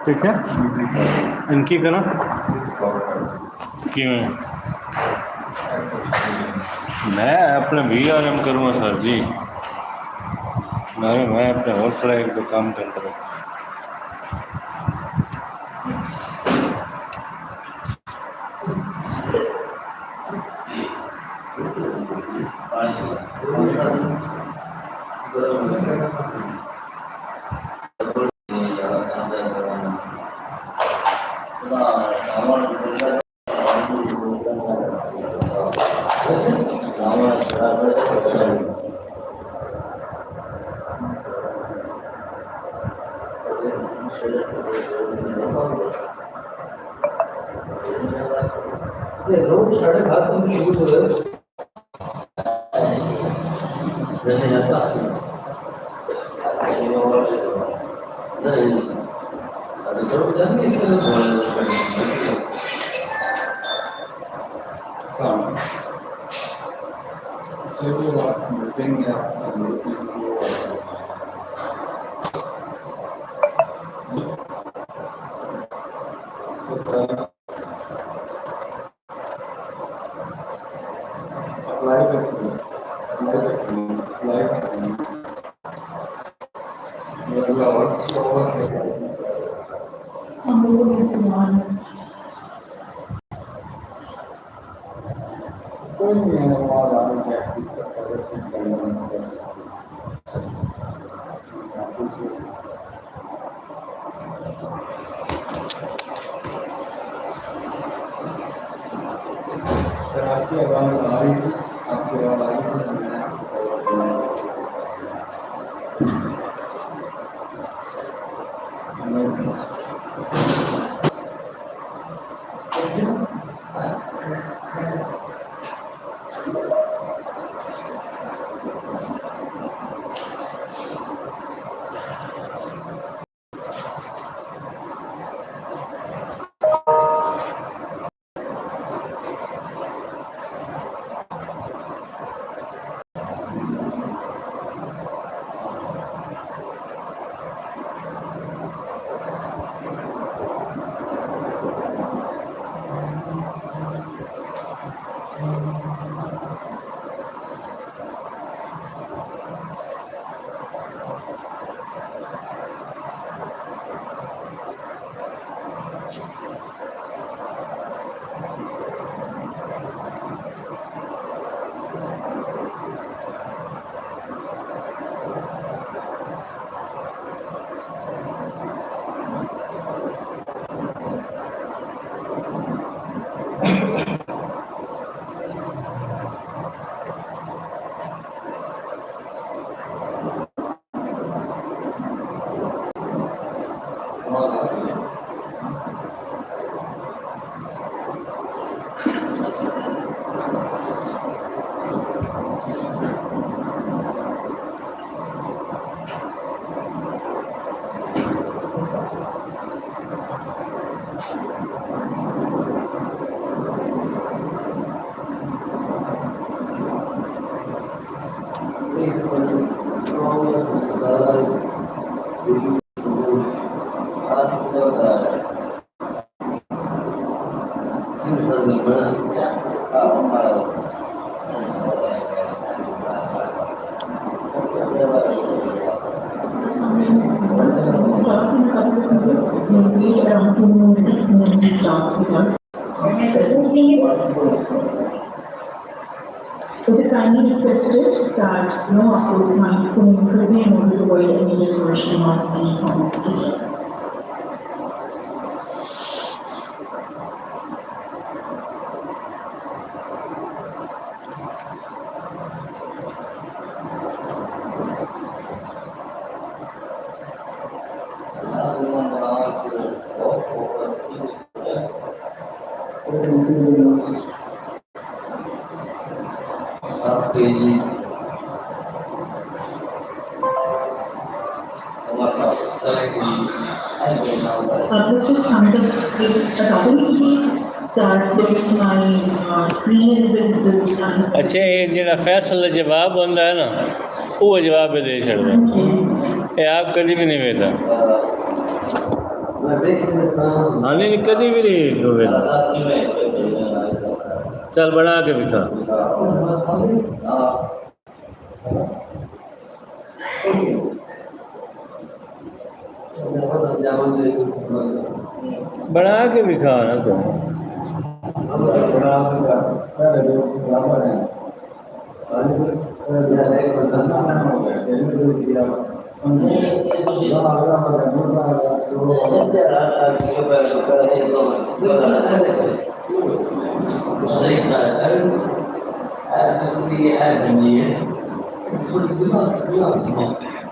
किसे इनकी करा कि मैं अपने VRM करूँगा सर जी। मैं अपने और थोड़ा एक दो काम कर रहा हूँ। So the kindly requested that no upload might could be in order to avoid any diversion of any conversation. This is something a double that with my screen with this अच्छा ये जो फैसल जवाब होता है ना वो जवाब दे छड़ता ये आप कभी भी नहीं देता हाले नहीं कभी भी नहीं तो वेला चल बना के दिखा बना के दिखा ना तो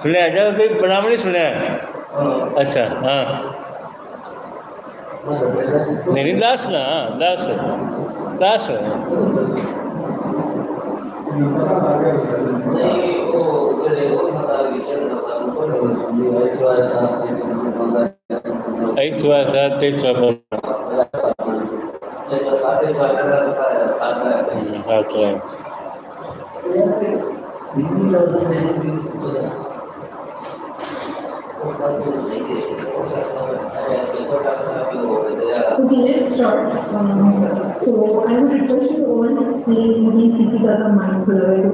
सुने जब फिर बनाम नहीं सुने अच्छा हाँ नहीं दास ना दास दास ऐत वासा ते चौपर अच्छा Okay, let's start. So I would request you all please किसी का mindful है तो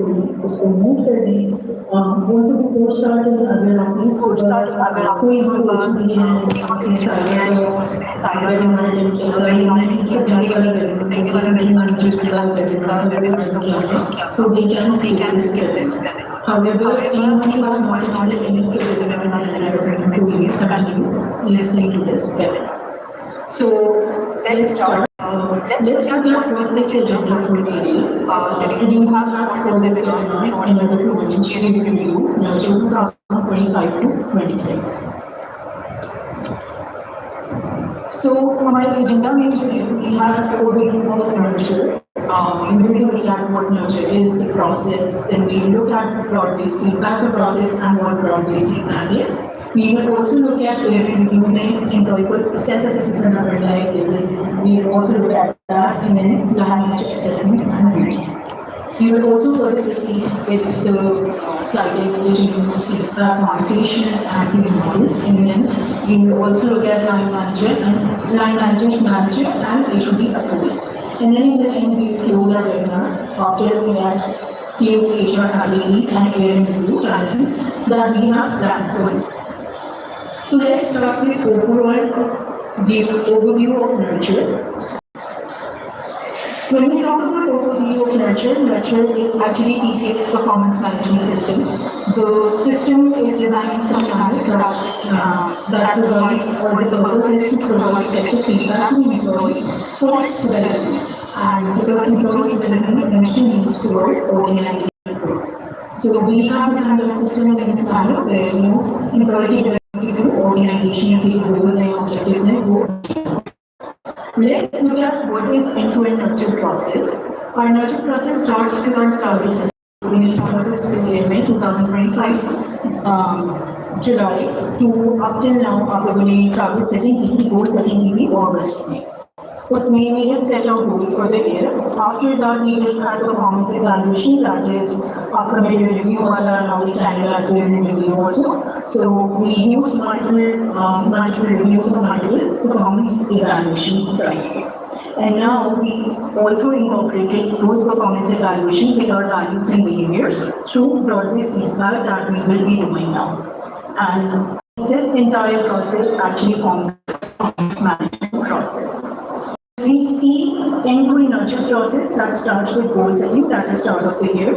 उसको move कर दें. वो तो co-start अगर आपने कोई so they can see this. However, anyone who has not started any continue listening to this better. So let's start. Let's start our process agenda for today. Today we have for this in order to engineering review June 2025 to 26. So हमारे agenda में we have overview of nurture. Usually we look at what nurture is, the process, then we look at broad-based feedback, the process, and what broad-based feedback is. We will also look at reviewing employee self-assessment and like we will also look at that and then language assessment and rating. We will also further proceed with the sliding visions, feedback, conversation, and activity models, and then we will also look at line manager's manager, and HOD approval. And then in the end, we close our webinar after looking at few HR activities and review challenges that we have planned for you. So let's start with the overview of nurture. When we talk about overview of nurture is actually TCS performance management system. The system is designed in such a manner that provides, or the purpose is to provide effective feedback to the employee for its development. And because employees' development eventually leads towards organization growth. So we have designed a system in this manner where employee development through organization and the goals and objectives and goals. Let's look at what is end-to-end nurture process. Our nurture process starts with our target setting. We started this in May 2025, July to up till now, our target setting, goal setting, August. उसमें we had set out goals for the year. After that, we will have performance evaluation, that is, after we review वाला outstanding activity review also. So we use multiple reviews of multiple performance evaluation criteria. And now we also incorporated those performance evaluation with our values and behaviors through broad-based feedback that we will be doing now. And this entire process actually forms a performance management process. We see end-to-end nurture process that starts with goal setting, that is start of the year.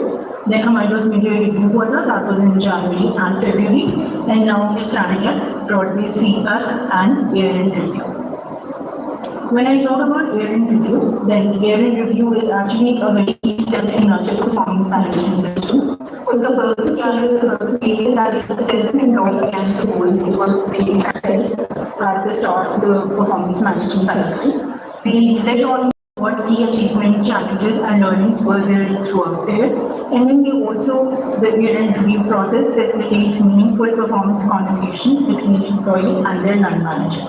Then हमारे पास media review हुआ था, that was in January and February. And now we're starting at broad-based feedback and year-end review. When I talk about year-end review, then year-end review is actually a very key step in nurture performance management system. Because the purpose statement that it assesses employee against the goals it was taking set at the start of the performance management cycle. We reflect on what key achievement, challenges, and learnings were there throughout there. And then we also, the year-end review process facilitates meaningful performance conversations between employee and their line manager.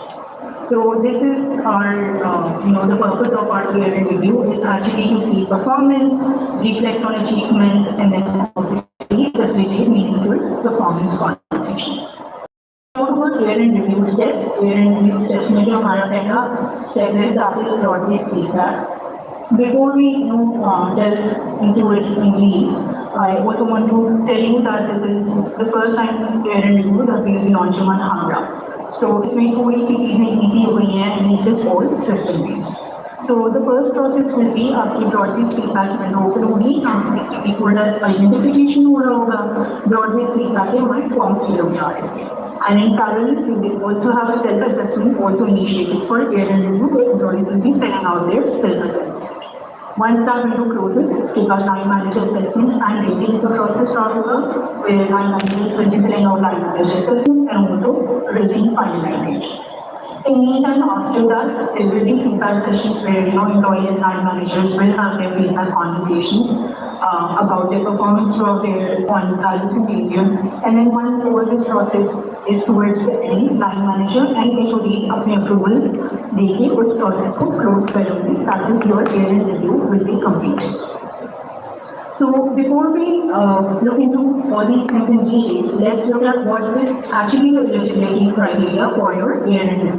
So this is our, the purpose of our year-end review is actually to see performance, reflect on achievement, and then also facilitate meaningful performance conversations. Talk about year-end review steps steps में जो हमारा पहला step है that is broad-based feedback. Before we delve into it in deep, I also want to tell you that this is the first time peer review that we will be launching on Hamra. So इसमें कोई सी चीजें easy हो गई हैं and it is all system based. So the first process will be आपकी broad-based feedback window open होगी, आपकी stakeholder identification हो रहा होगा, broad-based feedback के हमारे forms fill होने आ रहे हैं. And in parallel, we will also have a self-assessment also initiated for peer review. The employees will be filling out their self-assessment. Once that window closes, take our line manager assessment and rating the process start over, where line managers will be filling out line manager assessment and also rating finalization. In the meantime, after that, there will be feedback sessions where employees and line managers will have their feedback conversations about their performance throughout their on-balance behavior. And then once all this process is towards the end, line manager and HOD अपने approval देके उस process को close करेंगे ताकि your peer review will be completed. So before we look into all these things in detail, let's look at what is actually the eligibility criteria for your peer review.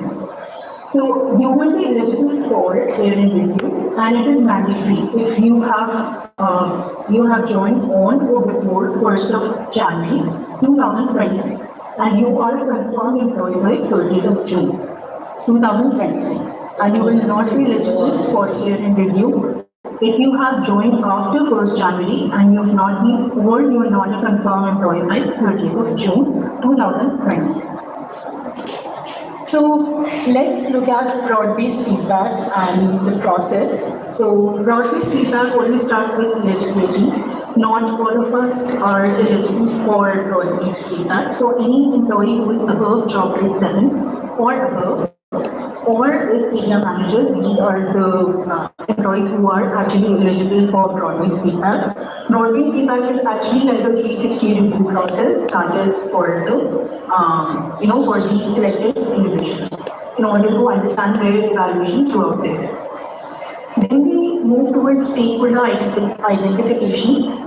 So you will be eligible for peer review, and it is mandatory if you have joined on or before 1st of January 2020, and you are a confirmed employee by 30th of June 2020, and you will not be eligible for peer review if you have joined after 1st January and you have not been or you are not a confirmed employee by 30th of June 2020. So let's look at broad-based feedback and the process. So broad-based feedback always starts with eligibility. Not all of us are eligible for broad-based feedback. So any employee who is above job grade 7 or above, or if area managers, these are the employees who are actually eligible for broad-based feedback. Broad-based feedback is actually like a 360 review process that is for the, for these selected individuals in order to understand their evaluation throughout there. Then we move towards stakeholder identification.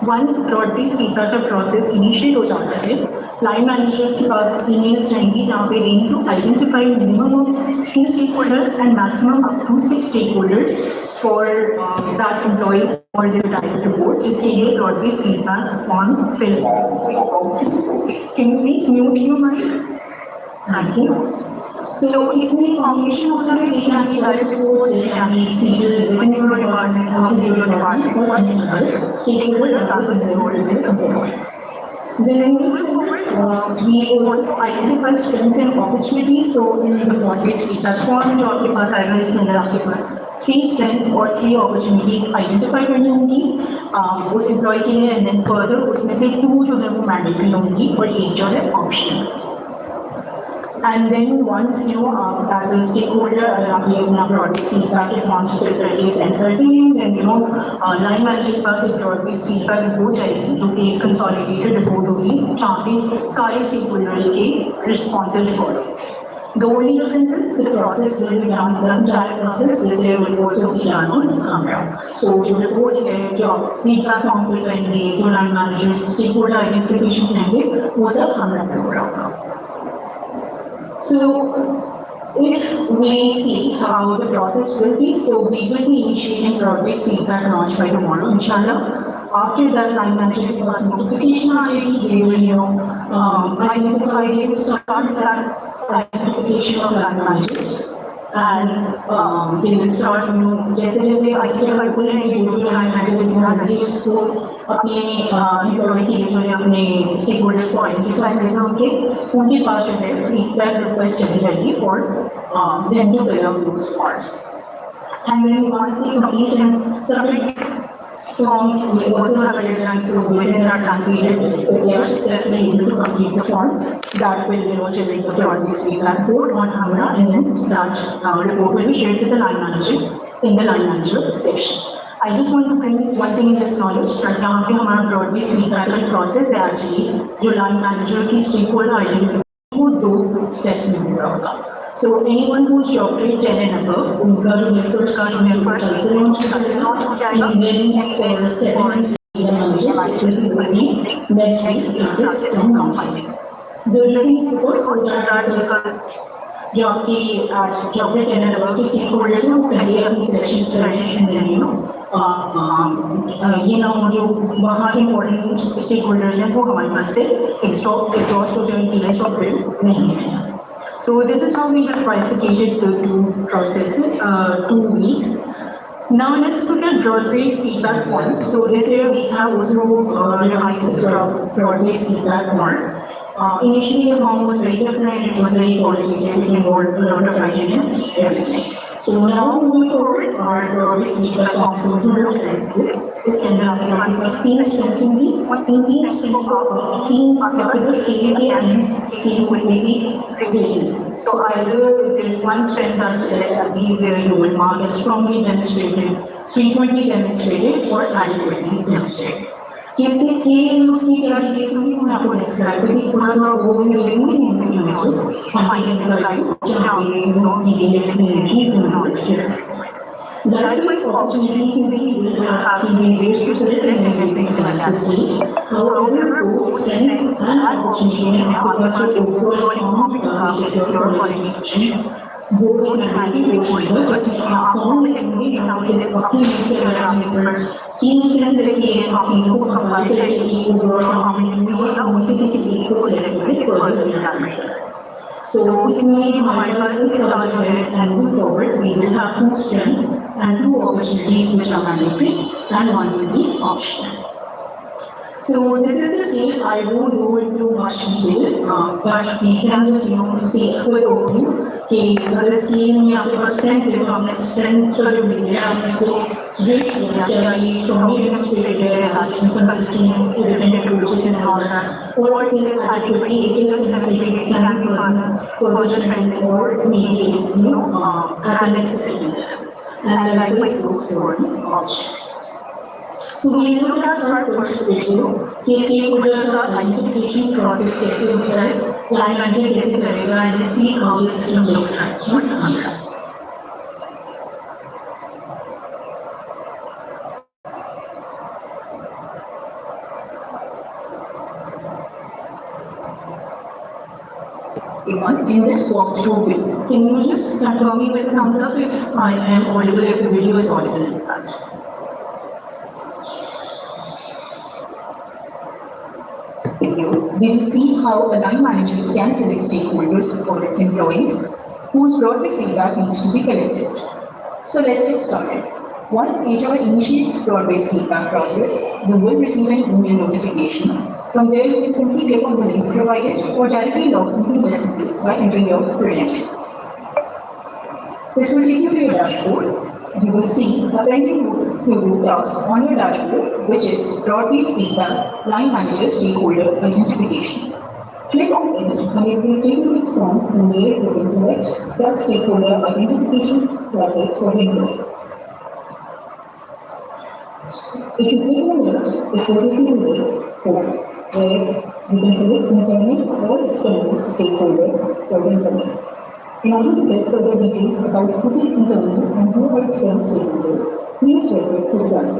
Once broad-based feedback का process initiate हो जाता है, line managers के पास emails रहेंगी जहाँ पे they need to identify minimum of 3 stakeholders and maximum up to 6 stakeholders for that employee or their direct reports. जिसके लिए broad-based feedback form fill. Can you please mute your mic? Thank you. So इसमें information होता है कि क्या की direct reports, क्या की people in your department, outside your department, or other stakeholder that is involved in the company. Then we also identify strengths and opportunities. So in the broad-based feedback form, जो आपके पास आएगा इसके अंदर आपके पास 3 strengths और 3 opportunities identify करनी होंगी उस employee के लिए, and then further उसमें से 2 जो है वो mandatory होंगी और 1 जो है optional. And then once as a stakeholder, आप ये अपना broad-based feedback के forms fill करके send करते हैं, then line manager के पास एक broad-based feedback हो जाएगी जो कि एक consolidated report होगी जहाँ पे सारे stakeholders के responses record. The only difference is the process will be done, the entire process will also be done on camera. So जो report है, जो feedback form fill करेंगे, जो line managers stakeholder identification करेंगे, वो सब camera पे हो रहा होगा. So, if we see how the process will be, so we will be initiating broad-based feedback launch by tomorrow, inshallah. After that, line manager will pass notification already. They will, identify and start that identification of line managers, and they will start, जैसे identify करेंगे जो line managers हैं, इसको अपने employee के लिए जो है अपने stakeholders को identify करना होंगे, उनके पास जो है feedback request चली जाएगी for them to fill out those forms. And then once they complete and submit forms, we also have a deadline, so within that time period, if they are successfully able to complete the form, that will generate the broad-based feedback report on Hamra, and then that report will be shared with the line manager in the line manager section. I just want to bring one thing in this knowledge that यहाँ पे हमारा broad-based feedback का process है actually जो line manager की stakeholder identification वो 2 steps में हो रहा होगा. So anyone who's job grade 10 and above, उनका जो first का जो है first launch हो जाएगा. And then for 7 managers, it will be next week in this from non-funding. The reason is because जो आपकी जॉब में कहने लगा जो स्टेक होल्डर्स हैं वो पहले अपनी सिलेक्शन करें एंड देन ये ना हो जो वहाँ के इम्पोर्टेंट स्टेक होल्डर्स हैं वो हमारे पास से एग्जॉस्ट हो जाए कि लिस्ट ऑफ बिल नहीं है. So this is how we have bifurcated the two processes, 2 weeks. Now let's look at broad-based feedback form. So this year we have also revised the broad-based feedback form. Initially the form was very different, it was very qualitative, it involved a lot of writing and everything. So now moving forward, our broad-based feedback form is going to look like this. This can be आपके पास 3 strengths होंगी और 3 strengths को 3 आपके पास feeling के and skills will be rated. So either there is one strength that let's be where you will mark as strongly demonstrated, frequently demonstrated or adequately demonstrated. किसके skill उसकी क्या details होंगी मैं आपको डिस्क्राइब करूँगी थोड़ा सा वो भी मिलेंगे इंटरव्यू में सो हम आगे बताएंगे कि हाँ ये नो नीड नहीं The right opportunity to be having ways to select and everything successfully. However, both strength and opportunity and opportunity overall which is your qualification. वो नहीं होगा जैसे कौन लेंगे यहाँ पे अपनी नीचे लगाने पर 3 स्ट्रेंथ रखिए अपनी को हमारे लिए ओवरऑल हमें उनसे किसी एक को सेलेक्ट करके फर्दर लगाना है. So इसमें हमारे पास इस सवाल है and move forward we will have 2 strengths and 2 opportunities which are mandatory and 1 will be optional. So this is the scale. I won't go into much detail, but we can just see a quick overview. कि अगर scale में आपके पास strength है तो हमने strength का जो मिल गया हमने इसको रेट किया क्या ये स्ट्रॉन्गली डेमोंस्ट्रेटेड है has been consistent independent coaches and all that or it is adequately it is demonstrated can be for judgement or maybe it's analysis and likewise also options. So we look at our first video, कि stakeholder का identification process कैसे होता है, line manager कैसे करेगा, and let's see how the system looks like. In this walkthrough video, can you just confirm me with a thumbs up if I am audible, if the video is audible? We will see how a line manager can select stakeholders for its employees whose broad-based feedback needs to be collected. So let's get started. Once HR initiates broad-based feedback process, you will receive an email notification. From there, you can simply click on the link provided or directly log into the system by entering your credentials. This will take you to your dashboard. You will see a pending to-do task on your dashboard, which is broad-based feedback line manager stakeholder identification. Click on it and it will take you to the form from where you can select that stakeholder identification process for the employee. If you click on it, it will take you to this form where you can select internal or external stakeholder for the employees. In order to get further details about who is internal and who are external stakeholders, please refer to the guide.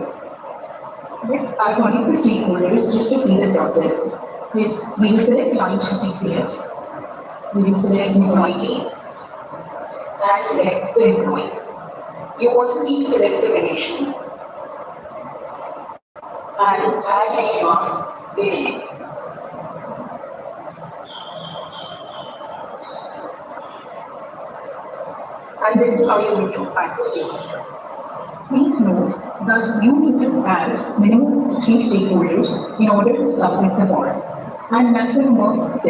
Let's add one of the stakeholders just to see the process. We will select line TCF. We will select employee and select the employee. You also need to select the relation and add name of the name. And this is how you need to add the data. Please note that you need to add minimum 3 stakeholders in order to submit the form and maximum of 6.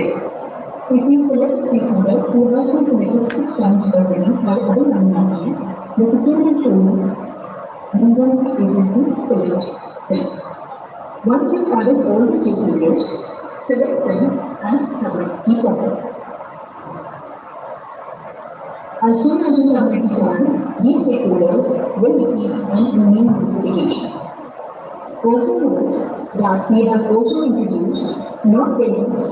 If you select stakeholders who have been submitted 6 times already by other line managers, the system will show you will be able to select them. Once you've added all the stakeholders, select them and submit the form. As soon as you submit the form, these stakeholders will receive an email notification. Also note that we have also introduced not getting stakeholders